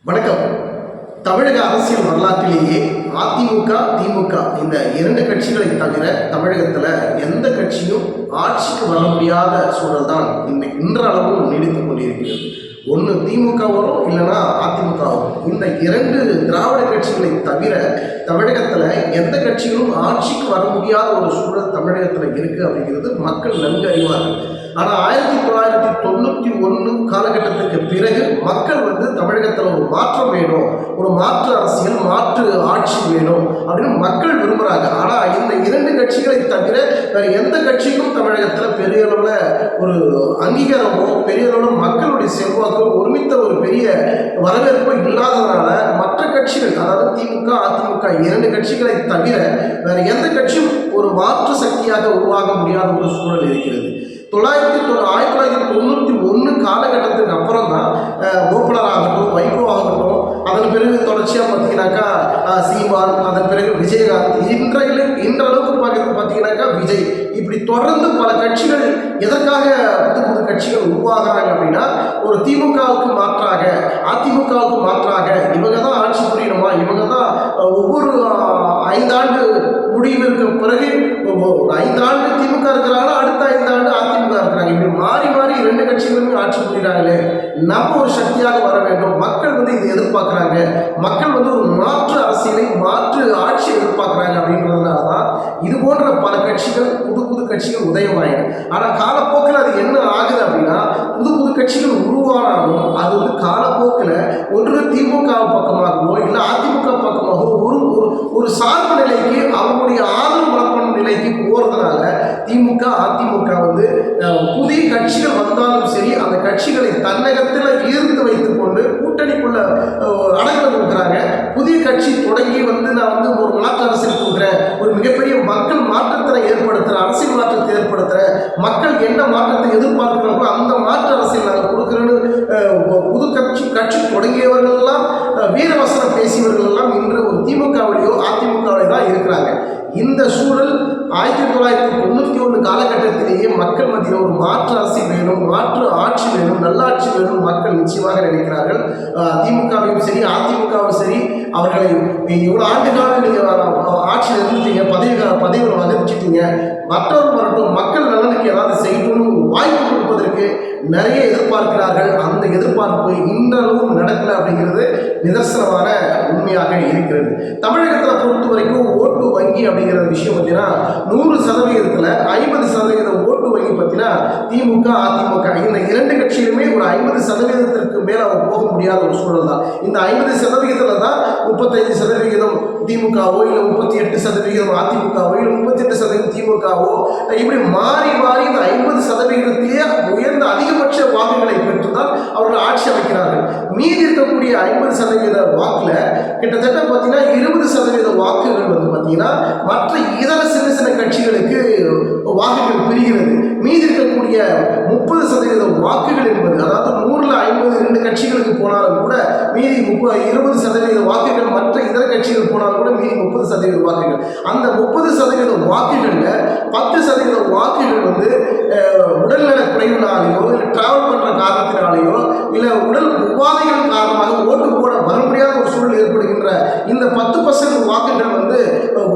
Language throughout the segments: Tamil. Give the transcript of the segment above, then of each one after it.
வணக்கம். தமிழக அரசியல் வரலாற்றிலேயே அதிமுக, திமுக இந்த இரண்டு கட்சிகளை தவிர தமிழகத்தில் எந்த கட்சியும் ஆட்சிக்கு வர முடியாத சூழல் தான் இன்றளவும் நீடித்துக் கொண்டிருக்கிறது. ஒன்று திமுக வரும், இல்லைன்னா அதிமுக வரும். இந்த இரண்டு திராவிட கட்சிகளை தவிர தமிழகத்தில் எந்த கட்சிகளும் ஆட்சிக்கு வர முடியாத ஒரு சூழல் தமிழகத்தில் இருக்குது அப்படிங்கிறது மக்கள் நன்கு அறிவார்கள். ஆனால் 1991 காலகட்டத்துக்கு பிறகு மக்கள் தமிழகத்தில் ஒரு மாற்றம் வேணும், ஒரு மாற்று அரசியல், மாற்று ஆட்சி வேணும் அப்படின்னு மக்கள் விரும்புகிறாங்க. ஆனால் இந்த இரண்டு கட்சிகளை தவிர வேறு எந்த கட்சிக்கும் தமிழகத்தில் பெரிய அளவில் ஒரு அங்கீகாரமோ பெரிய அளவில் மக்களுடைய செல்வாக்கோ ஒருமித்த ஒரு பெரிய வரவேற்போ இல்லாததுனால மற்ற கட்சிகள், அதாவது திமுக, அதிமுக இரண்டு கட்சிகளை தவிர வேறு எந்த கட்சியும் ஒரு மாற்று சக்தியாக உருவாக முடியாத ஒரு சூழல் இருக்கிறது. 1991 காலகட்டத்துக்கு அப்புறம் தான் ஓப்பனர் ஆகட்டும், வைகோ ஆகட்டும், அதன் பிறகு தொடர்ச்சியாக பார்த்தீங்கன்னாக்கா சீமான், அதன் பிறகு விஜயகாந்த், இன்றளவுக்கு பார்த்தீங்கன்னாக்கா விஜய், இப்படி தொடர்ந்து பல கட்சிகள் எதற்காக புது கட்சிகள் உருவாகிறாங்க அப்படின்னா, ஒரு திமுகவுக்கு மாற்றாக, அதிமுகவுக்கு மாற்றாக இவங்க தான் ஆட்சி புரியணுமா, இவங்க தான் ஒவ்வொரு 5 ஆண்டு முடிவிற்கு பிறகு 5 ஆண்டு திமுக இருக்கிறாங்க, அடுத்த 5 ஆண்டு அதிமுக இருக்கிறாங்க. இப்படி மாறி மாறி இரண்டு கட்சிகளுமே ஆட்சி புரிகிறாங்களே, நம்ம ஒரு சக்தியாக வர வேண்டும். மக்கள் இதை எதிர்பார்க்குறாங்க. மக்கள் ஒரு மாற்று அரசியலை, மாற்று ஆட்சியை எதிர்பார்க்குறாங்க. அப்படின்றதுனால தான் இது போன்ற பல கட்சிகள், புது புது கட்சிகள் உதயமாயிடும். ஆனால் காலப்போக்கில் அது என்ன ஆகுது அப்படின்னா, புது புது கட்சிகள் உருவானாலும் அது காலப்போக்கில் ஒன்று திமுக பக்கமாகவோ இல்லை அதிமுக பக்கமாகவோ ஒரு சார்பு நிலைக்கு, அவங்களுடைய ஆதரவு மனப்பான்மை நிலைக்கு போகிறதுனால திமுக, அதிமுக புதிய கட்சிகள் வந்தாலும் சரி, அந்த கட்சிகளை தன்னகத்தில் ஈர்த்து வைத்துக் கொண்டு கூட்டணிக்குள்ள அடங்கல் கொடுக்குறாங்க. புதிய கட்சி தொடங்கி நான் ஒரு மாற்று அரசியல் கொடுக்குறேன், ஒரு மிகப்பெரிய மக்கள் மாற்றத்தை ஏற்படுத்துகிறேன், அரசியல் மாற்றத்தை ஏற்படுத்துகிறேன், மக்கள் என்ன மாற்றத்தை எதிர்பார்க்கிறாங்களோ அந்த மாற்று அரசியல் நாங்கள் கொடுக்குறேன்னு புது கட்சி தொடங்கியவர்களெல்லாம், வீரவசனம் பேசியவர்கள் எல்லாம் இன்று ஒரு திமுகவிலேயோ அதிமுகவிலேயோ தான் இருக்கிறாங்க. இந்த சூழல் 1991 காலகட்டத்திலேயே மக்கள் மத்தியில் ஒரு மாற்று அரசியல் வேணும், மாற்று ஆட்சி வேணும், நல்லாட்சி வேணும் மக்கள் நிச்சயமாக நினைக்கிறார்கள். திமுகவையும் சரி, அதிமுகவும் சரி, அவர்களை இவ்வளோ ஆண்டு காலம் நீங்கள் ஆட்சியில் இருந்துட்டீங்க, பதவிகளை வகிச்சிட்டீங்க, மற்றவர்கள் வரட்டும், மக்கள் நலனுக்கு ஏதாவது செய்யணும்னு வாய்ப்பு கொடுப்பதற்கு நிறைய எதிர்பார்க்கிறார்கள். அந்த எதிர்பார்ப்பு இன்றளவும் நடக்கலை அப்படிங்கிறது நிதர்சனமான உண்மையாக இருக்கிறது. தமிழகத்தில் பொறுத்த வரைக்கும் ஓட்டு வங்கி அப்படிங்கிற விஷயம் பார்த்தீங்கன்னா 100%, 50% ஓட்டு வங்கி பார்த்தீங்கன்னா திமுக, அதிமுக இந்த இரண்டு கட்சியிலுமே ஒரு 50%க்கு மேலே அவங்க போக முடியாத ஒரு சூழல் தான். இந்த 50% தான் 35% திமுகவோ, இல்லை 38% அதிமுகவோ, இல்லை 38% திமுகவோ, இப்படி மாறி மாறி இந்த 50%லேயே உயர்ந்த அதிகபட்ச வாக்குகளை பெற்றுதான் அவர்கள் ஆட்சி அமைக்கிறார்கள். மீதி இருக்கக்கூடிய 50% வாக்குல கிட்டத்தட்ட பார்த்தீங்கன்னா 20% வாக்குகள் பார்த்தீங்கன்னா மற்ற இதர சின்ன சின்ன கட்சிகளுக்கு வாக்குகள் பிரிகிறது. மீதி இருக்கக்கூடிய 30% வாக்குகள் என்பது, அதாவது 100ல் 50 2 கட்சிகளுக்கு போனாலும் கூட மீதி 20% வாக்குகள் மற்ற இதர கட்சிகள் போனாலும் கூட மீதி 30% வாக்குகள். அந்த 30% வாக்குகளில் 10% வாக்குகள் உடல்நல குறைவினாலேயோ, இல்லை டிராவல் பண்ணுற காரணத்தினாலேயோ, இல்லை உடல் உபாதைகள் காரணமாக ஓட்டு போட வர முடியாத ஒரு சூழல் ஏற்படுகின்ற இந்த 10% வாக்குகள்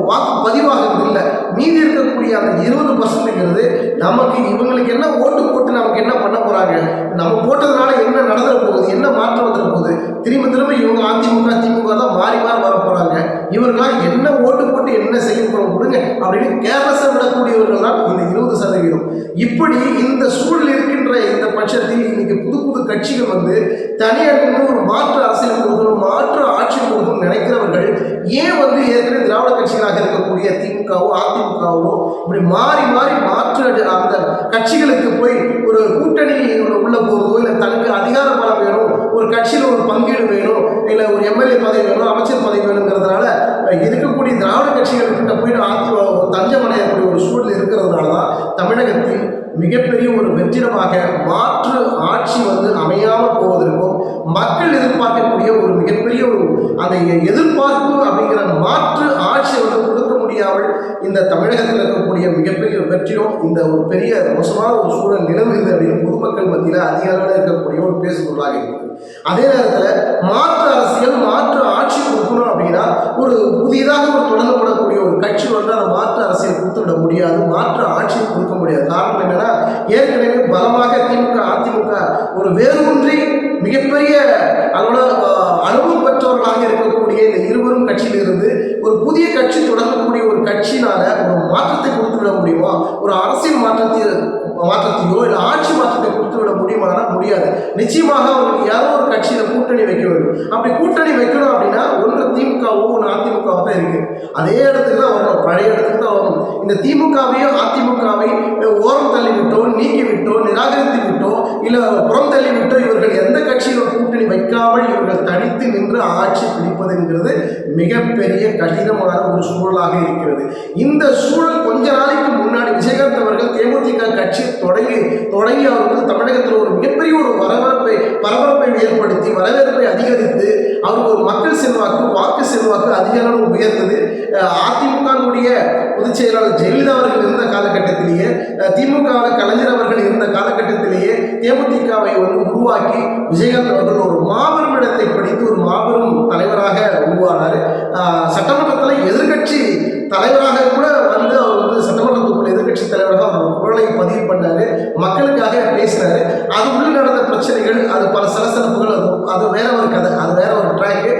வாக்கு பதிவாகிறது இல்லை. மீதி இருக்கக்கூடிய அந்த 20%ங்கிறது நமக்கு, இவங்களுக்கு என்ன ஓட்டு போட்டு நமக்கு என்ன பண்ண போகிறாங்க, நம்ம போட்டதுனால என்ன நடந்துட போகுது, என்ன மாற்றம் வந்துட போகுது, திரும்ப திரும்ப இவங்க அதிமுக, திமுக தான் மாறி மாறி வர போகிறாங்க, இவர்களாம் என்ன ஓட்டு போட்டு என்ன செய்ய போகிறோம் கொடுங்க அப்படின்னு கேர்லஸாக விடக்கூடியவர்கள் தான் இந்த 20%. இப்படி இந்த சூழல் இருக்கின்ற இந்த பட்சத்தில் இன்னைக்கு புது புது கட்சிகள் தனியாக ஒரு மாற்று அரசியல் கொடுக்கணும், மாற்று ஆட்சி கொடுக்கணும்னு நினைக்கிறவர்கள் ஏன் ஏற்கனவே திராவிட கட்சிகளாக இருக்கக்கூடிய திமுகவோ அதிமுகவோ இப்படி மாறி மாறி மாற்று அந்த கட்சிகளுக்கு போய் ஒரு கூட்டணி உள்ள போகிறதோ, இல்லை தனக்கு அதிகார பலம் வேணும், ஒரு கட்சியில் ஒரு பங்கீடு வேணும், இல்லை ஒரு எம்எல்ஏ பதவி வேணும், அமைச்சர் பதவி வேணுங்கிறதுனால இருக்கக்கூடிய திராவிட கட்சிகள்கிட்ட போயிட்டு தஞ்சம் அடையக்கூடிய ஒரு சூழல் இருக்கிறதுனால தான் தமிழகத்தில் மிகப்பெரிய ஒரு வெற்றிடமாக மாற்று ஆட்சி அமையாமல் போவதற்கும், மக்கள் எதிர்பார்க்கக்கூடிய ஒரு மிகப்பெரிய ஒரு அந்த எதிர்பார்ப்பு அப்படிங்கிற மாற்று ஆட்சியை கொடுக்க முடியாமல் இந்த தமிழகத்தில் இருக்கக்கூடிய மிகப்பெரிய வெற்றியும் இந்த ஒரு பெரிய மோசமான ஒரு சூழல் நிலவுகிறது அப்படின்னு பொதுமக்கள் மத்தியில் அதிக அளவில் இருக்கக்கூடிய ஒரு பேசுபொருளாக இருக்குது. அதே நேரத்தில் மாற்று வந்து அந்த மாற்று அரசியல் கொடுத்துவிட முடியாது, மாற்று ஆட்சியை கொடுக்க முடியாது. காரணம் என்னன்னா, ஏற்கனவே பலமாக திமுக அதிமுக ஒரு வேரூன்றி மிகப்பெரிய அதோட அனுபவம் பெற்றவர்களாக இருக்கக்கூடிய இந்த இருவரும் கட்சியிலிருந்து ஒரு புதிய கட்சி தொடங்கக்கூடிய ஒரு கட்சியினால ஒரு மாற்றத்தை கொடுத்து விட முடியுமா, ஒரு அரசியல் மாற்றத்தையோ இல்லை ஆட்சி மாற்றத்தை கொடுத்து விட முடியுமானா முடியாது. நிச்சயமாக அவங்களுக்கு யாரோ ஒரு கட்சியில கூட்டணி வைக்க வேண்டும். அப்படி கூட்டணி வைக்கணும் அப்படின்னா ஒன்று திமுகவோ ஒன்று அதிமுகவோ தான் இருக்கு. அதே இடத்துக்கு தான் வரணும், பழைய இடத்துக்கு தான் வரணும். இந்த திமுகவையும் அதிமுகவை ஓரம் தள்ளி விட்டோ, நீக்கி விட்டோ, நிராகரித்து விட்டோ, இல்லை புறம் தள்ளி விட்டோ இவர்கள் எந்த கட்சியில் கூட்டணி வைக்காமல் இவர்கள் தனித்து நின்று ஆட்சி பிடிப்பது என்கிறது மிகப்பெரிய கடினமான ஒரு சூழலாக இருக்கிறது. இந்த சூழல் கொஞ்ச நாளைக்கு முன்னாடி விஜயகாந்த் அவர்கள் தேமுதிக கட்சி தொடங்கி அவர் வந்து தமிழகத்தில் ஒரு மிகப்பெரிய ஒரு பரபரப்பை ஏற்படுத்தி வரவேற்பை அதிகரித்து அவருக்கு ஒரு மக்கள் செல்வாக்கு வாக்கு செல்வாக்கு அதிக அளவு உயர்ந்தது. அதிமுகவுடைய பொதுச் செயலாளர் ஜெயலலிதா அவர்கள் இருந்த காலகட்டத்திலேயே, திமுகவில் கலைஞர் அவர்கள் இருந்த காலகட்டத்திலேயே தேமுதிகவை வந்து உருவாக்கி விஜயகாந்த் அவர்கள் ஒரு மாபெரும் இடத்தை பிடித்து ஒரு மாபெரும் தலைவராக உருவானார். சட்டமன்றத்தில் எதிர்கட்சி தலைவராக கூட வந்து அவர் வந்து சட்டமன்றத்துக்குள்ள எதிர்கட்சி தலைவராக அவர் குரலை பதிவு பண்ணாரு, மக்களுக்காக பேசினாரு. அது உள்ள நடந்த பிரச்சனைகள், அது பல சலசலப்புகள், அது வேற ஒரு கதை, அது வேற ஒரு ட்ராக்கு.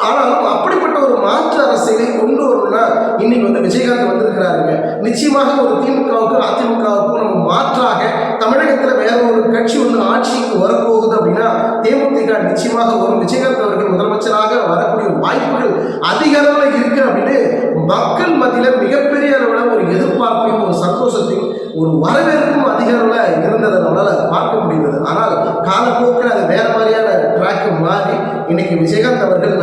ஆனாலும் அப்படிப்பட்ட ஒரு மாற்று அரசியலை கொண்டு வரணும்னா இன்னைக்கு வந்து விஜயகாந்த் வந்திருக்கிறாருங்க. நிச்சயமாக ஒரு திமுகவுக்கும் அதிமுகவுக்கும் நம்ம மாற்றாக தமிழகத்தில் வேற ஒரு கட்சி வந்து ஆட்சிக்கு வரப்போகுது அப்படின்னா தேமுதிக நிச்சயமாக வரும். விஜயகாந்த் அவர்கள் முதலமைச்சராக வரக்கூடிய வாய்ப்புகள் அதிக அளவில் இருக்கு அப்படின்னு மக்கள் மத்தியில் மிகப்பெரிய அளவில் ஒரு எதிர்பார்ப்பையும் ஒரு சந்தோஷத்தையும் ஒரு வரவேற்பும் அதிக அளவில் இருந்ததை நம்மளால் பார்க்க முடிந்தது. ஆனால் காலப்போக்கில் அது வேற மாதிரியான ட்ராக்கு மாறி இன்னைக்கு விஜயகாந்த் அவர்கள்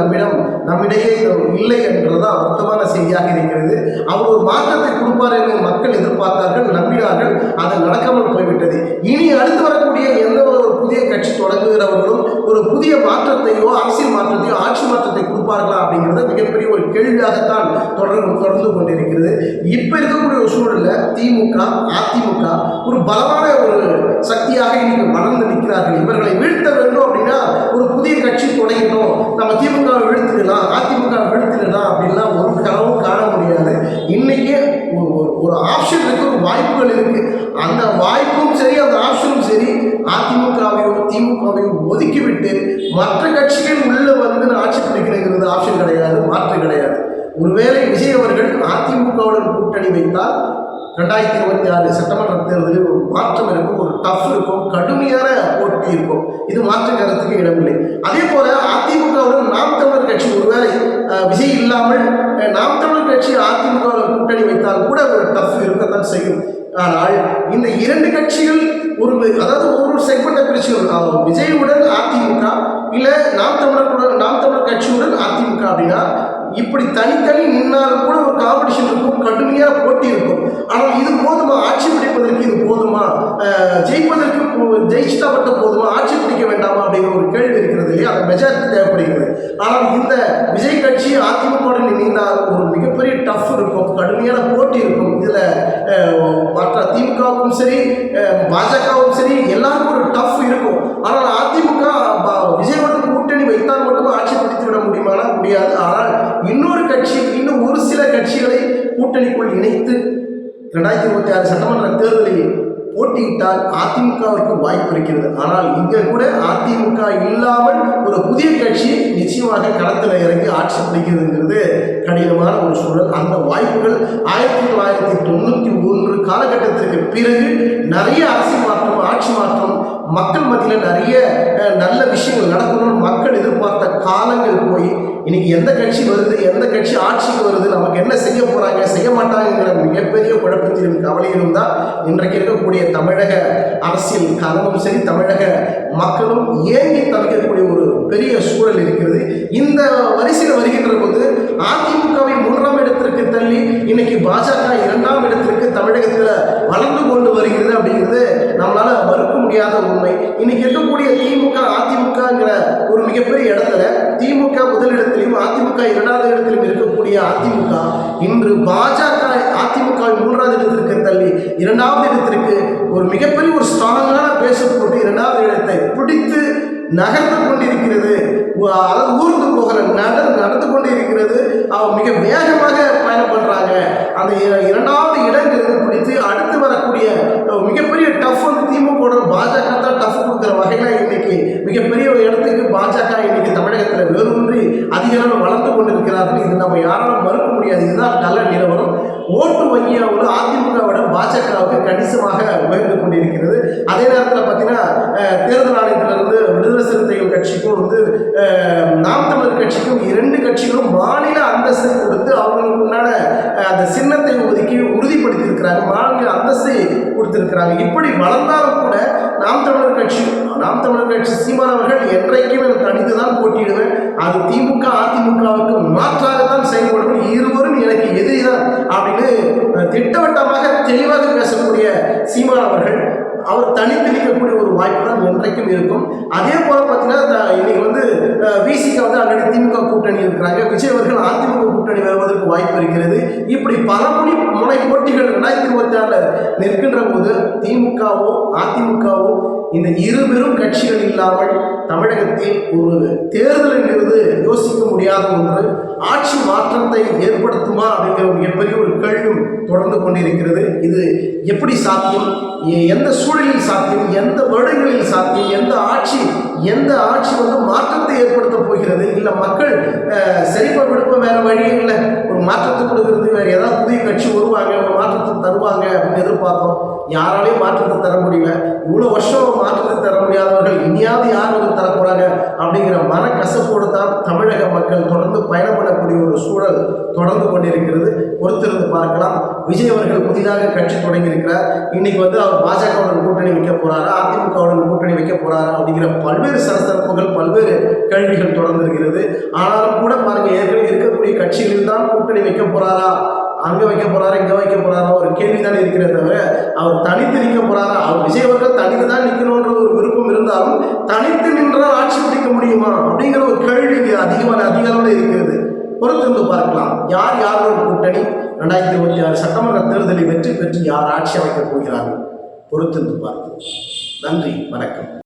நம்மிடையே இல்லை என்றதுதான் வருத்தமான செய்தியாக இருக்கிறது. அவர் ஒரு மாற்றத்தை கொடுப்பார் என்று மக்கள் எதிர்பார்த்தார்கள், நம்பினார்கள். அது நடக்காமல் போய்விட்டது. இனி அடுத்து வரக்கூடிய எந்த ஒரு புதிய கட்சி தொடங்குகிறவர்களும் ஒரு புதிய மாற்றத்தையோ அரசியல் மாற்றத்தையோ ஆட்சி மாற்றத்தை கொடுப்பார்களா அப்படிங்கிறது மிகப்பெரிய ஒரு கேள்வியாகத்தான் தொடர்ந்து கொண்டிருக்கிறது. இப்ப இருக்கக்கூடிய ஒரு சூழலில் திமுக அதிமுக ஒரு பலமான ஒரு சக்தியாக இன்னைக்கு வளர்ந்து நிற்கிறார்கள். இவர்களை வீழ்த்த வேண்டும் அப்படின்னா ஒரு புதிய கட்சி தொடங்கணும், நம்ம திமுகவை வீழ்த்திடலாம், அதிமுக வீழ்த்திடலாம் அப்படின்லாம் ஒரு கனவும் காண முடியாது. இன்னைக்கு ஒரு ஆப்ஷன் இருக்கு, ஒரு வாய்ப்புகள் இருக்கு. அந்த வாய்ப்பும் சரி, அந்த ஆப்ஷனும் சரி, அதிமுகவையும் திமுகவையும் ஒதுக்கிவிட்டு மற்ற கட்சிகள் உள்ள வந்து ஆட்சி பிடிக்கிறதுங்கிறது ஆப்ஷன் கிடையாது, மாற்று கிடையாது. ஒருவேளை விஜய் அவர்கள் அதிமுகவுடன் கூட்டணி வைத்தால் 2026 சட்டமன்ற தேர்தலில் ஒரு மாற்றம் இருக்கும், ஒரு டஃப் இருக்கும், கடுமையான போட்டி இருக்கும். இது மாற்று கருத்துக்கு இடமில்லை. அதே போல அதிமுகவுடன் நாம் தமிழர் கட்சி ஒருவேளை விஜய் இல்லாமல் நாம் தமிழர் கட்சி அதிமுகவுடன் கூட்டணி வைத்தால் கூட ஒரு டஃப் இருக்கத்தான் செய்யும். ஆனால் இந்த இரண்டு கட்சிகள் அதாவது ஒரு செக்மெண்ட்டை பிரிச்சு விஜயுடன் அதிமுக இல்லை நாம் தமிழர் கட்சியுடன் அதிமுக அப்படின்னா இப்படி தனித்தனி நின்னாலும் கூட ஒரு காம்படிஷன் இருக்கும், கடுமையான போட்டி இருக்கும். ஆனால் இது போதுமா, ஆட்சி பிடிப்பதற்கு இது போதுமா, ஜெயிப்பதற்கு ஜெயிச்சுட்டா மட்டும் போதுமா, ஆட்சி பிடிக்க வேண்டாமா அப்படிங்கிற ஒரு கேள்வி இருக்கிறது இல்லையா? அந்த மெஜாரிட்டி தேவைப்படுகிறது. ஆனால் இந்த விஜய் கட்சி அதிமுகவுடன் இணைந்தால் ஒரு மிகப்பெரிய டஃப் இருக்கும், கடுமையான போட்டி இருக்கும். இதில் மற்ற திமுகவுக்கும் சரி பாஜகவும் சரி எல்லாருக்கும் ஒரு டஃப் இருக்கும். ஆனால் அதிமுக விஜயுடன் கூட்டணி வைத்தால் மட்டும் ஆட்சி பிடித்து விட முடியுமானா முடியாது. ஆனால் இன்னொரு கட்சி, இன்னும் ஒரு சில கட்சிகளை கூட்டணிக்குள் இணைத்து 2026 சட்டமன்ற தேர்தலில் போட்டியிட்டால் அதிமுகவிற்கு வாய்ப்பு இருக்கிறது. ஆனால் இங்கே கூட அதிமுக இல்லாமல் ஒரு புதிய கட்சி நிச்சயமாக களத்தில் இறங்கி ஆட்சி பிடிக்கிறதுங்கிறது கடினமான ஒரு சூழல். அந்த வாய்ப்புகள் 1991 காலகட்டத்திற்கு பிறகு நிறைய அரசியல் மாற்றம், ஆட்சி மாற்றம், மக்கள் மத்தியில் நிறைய நல்ல விஷயங்கள் நடக்கணும்னு மக்கள் எதிர்பார்த்த காலங்கள் போய் இன்னைக்கு எந்த கட்சி வருது, எந்த கட்சி ஆட்சிக்கு வருது, நமக்கு என்ன செய்ய போறாங்க, செய்ய மாட்டாங்கிற மிகப்பெரிய குழப்பத்திலும் கவலையிலும் தான் இன்றைக்கு இருக்கக்கூடிய தமிழக அரசியல் களமும் சரி, தமிழக மக்களும் ஏங்கி தவிக்கக்கூடிய ஒரு பெரிய சூழல் இருக்கிறது. இந்த வரிசையில் வருகின்ற போது அதிமுகவை 3ஆம் இடத்திற்கு தள்ளி இன்னைக்கு பாஜக 2ஆம் இடத்திற்கு தமிழகத்தில் வளர்ந்து கொண்டு வருகிறது அப்படிங்கிறது நம்மளால மறுக்க முடியாத உண்மை. இன்னைக்கு இருக்கக்கூடிய திமுக அதிமுகங்கிற ஒரு மிகப்பெரிய இடத்துல திமுக முதலிடத்திலும் அதிமுக 2வது இடத்திலும் இருக்கக்கூடிய அதிமுக இன்று பாஜக அதிமுக 3வது இடத்திற்கு தள்ளி 2வது இடத்திற்கு ஒரு மிகப்பெரிய ஒரு ஸ்ட்ராங்கான பேச போட்டு 2வது இடத்தை பிடித்து நகர்ந்து கொண்டிருக்கிறது. ஊர்ந்து போகிற நடந்து கொண்டு இருக்கிறது. அவங்க மிக வேகமாக பயணம் பண்றாங்க. அந்த இரண்டாவது இடங்கிறது பிடித்து அடுத்து வரக்கூடிய மிகப்பெரிய டஃப் வந்து திமுக பாஜக தான் டஃப் கொடுக்குற வகையில் இன்னைக்கு மிகப்பெரிய ஒரு இடத்துக்கு பாஜக இன்னைக்கு தமிழகத்தில் வேரூன்றி அதிக அளவு வளர்ந்து கொண்டிருக்கிறார்கள். இது நம்ம யாராலும் மறுக்க முடியாது. இதுதான் நல்ல நிலவரம். ஓட்டு வங்கியாவில் அதிமுகவோட பாஜகவுக்கு கணிசமாக உயர்ந்து கொண்டிருக்கிறது. அதே நேரத்தில் பார்த்தீங்கன்னா தேர்தல் ஆணையத்திலிருந்து விடுதலை சிறுத்தைகள் கட்சிக்கும் வந்து நாம் தமிழர் கட்சிக்கும் இரண்டு கட்சிகளும் மாநில அந்தஸ்தை கொடுத்து அவங்களுக்கு உண்டான அந்த சின்னத்தை ஒதுக்கி உறுதிப்படுத்தி இருக்கிறாங்க. மாநில அந்தஸ்தை கொடுத்திருக்கிறாங்க. இப்படி வளர்ந்தாலும் கூட நாம் தமிழர் கட்சி சீமான் அவர்கள் என்றைக்கும் எனக்கு அணிந்து தான் போட்டியிடுவேன். அது திமுக அதிமுகவுக்கு மாற்றாக தான் செயல்படும். இருவரும் எனக்கு எதிரிதான் அப்படின்னு திட்டவட்டமாக தெளிவாக பேசக்கூடிய சீமான் அவர்கள் அவர் தனித்து நிற்கக்கூடிய ஒரு வாய்ப்பு தான் என்றைக்கும் இருக்கும். அதே போல பார்த்தீங்கன்னா இன்னைக்கு வந்து விசிக வந்து ஆல்ரெடி திமுக கூட்டணி இருக்கிறாங்க. விஜய் அவர்கள் அதிமுக கூட்டணி வருவதற்கு வாய்ப்பு இருக்கிறது. இப்படி பல முனை போட்டிகள் 2026 நிற்கின்ற போது திமுகவோ அதிமுகவோ இந்த இரு பெரும் கட்சிகள் இல்லாமல் தமிழகத்தில் ஒரு தேர்தல் என்கிறது யோசிக்க முடியாத ஒன்று. ஆட்சி மாற்றத்தை ஏற்படுத்துமா அப்படிங்கிற மிகப்பெரிய ஒரு கேள்வியும் தொடர்ந்து கொண்டிருக்கிறது. இது எப்படி சாத்தியம், எந்த சூழலில் சாத்தியம், எந்த வருடங்களில் சாத்தியம், எந்த ஆட்சி வந்து மாற்றத்தை ஏற்படுத்த போகிறது, இல்லை மக்கள் சரிப்பா விடுப்ப வேற வழியே இல்லை, ஒரு மாற்றத்தை கொடுக்கறது வேறு ஏதாவது புதிய கட்சி வருவாங்க, ஒரு மாற்றத்தை தருவாங்க அப்படின்னு எதிர்பார்த்தோம். யாராலையும் மாற்றத்தை தர முடியல. இவ்வளோ வருஷம் மாற்றத்தை தர முடியாதவர்கள் இனியாவது யார் வந்து தர போகிறாங்க அப்படிங்கிற மனக்கசப்போடு தான் தமிழக மக்கள் தொடர்ந்து பயணம் பண்ணக்கூடிய ஒரு சூழல் தொடர்ந்து கொண்டிருக்கிறது. பொறுத்திருந்து பார்க்கலாம். விஜய் அவர்கள் புதிதாக கட்சி தொடங்கியிருக்கிறார். இன்னைக்கு வந்து அவர் பாஜகவுடன் கூட்டணி வைக்க போறாரா, அதிமுகவுடன் கூட்டணி வைக்க போறாரா அப்படிங்கிற பல்வேறு சலசலப்புகள், பல்வேறு கேள்விகள் தொடர்ந்து இருக்கிறது. ஆனாலும் கூட பாருங்க, ஏற்கனவே இருக்கக்கூடிய கட்சிகளில் தான் கூட்டணி வைக்க போறாரா, அங்கே வைக்க போறாரா, இங்கே வைக்க போறாரா ஒரு கேள்விதான் இருக்கிறத தவிர அவர் தனித்து நிற்க போறாரா, அவர் விஜய் அவர்கள் தனித்து தான் நிற்கணுன்ற ஒரு விருப்பம் இருந்தாலும் தனித்து நின்றால் ஆட்சி பிடிக்க முடியுமா அப்படிங்கிற ஒரு கேள்வி அதிக அளவில் இருக்கிறது. பொறுத்திருந்து பார்க்கலாம். யாரோட கூட்டணி 2026 சட்டமன்ற தேர்தலில் வெற்றி பெற்று யார் ஆட்சி அமைக்கப் போகிறார்கள் பொறுத்திருந்து பார்க்கலாம். நன்றி, வணக்கம்.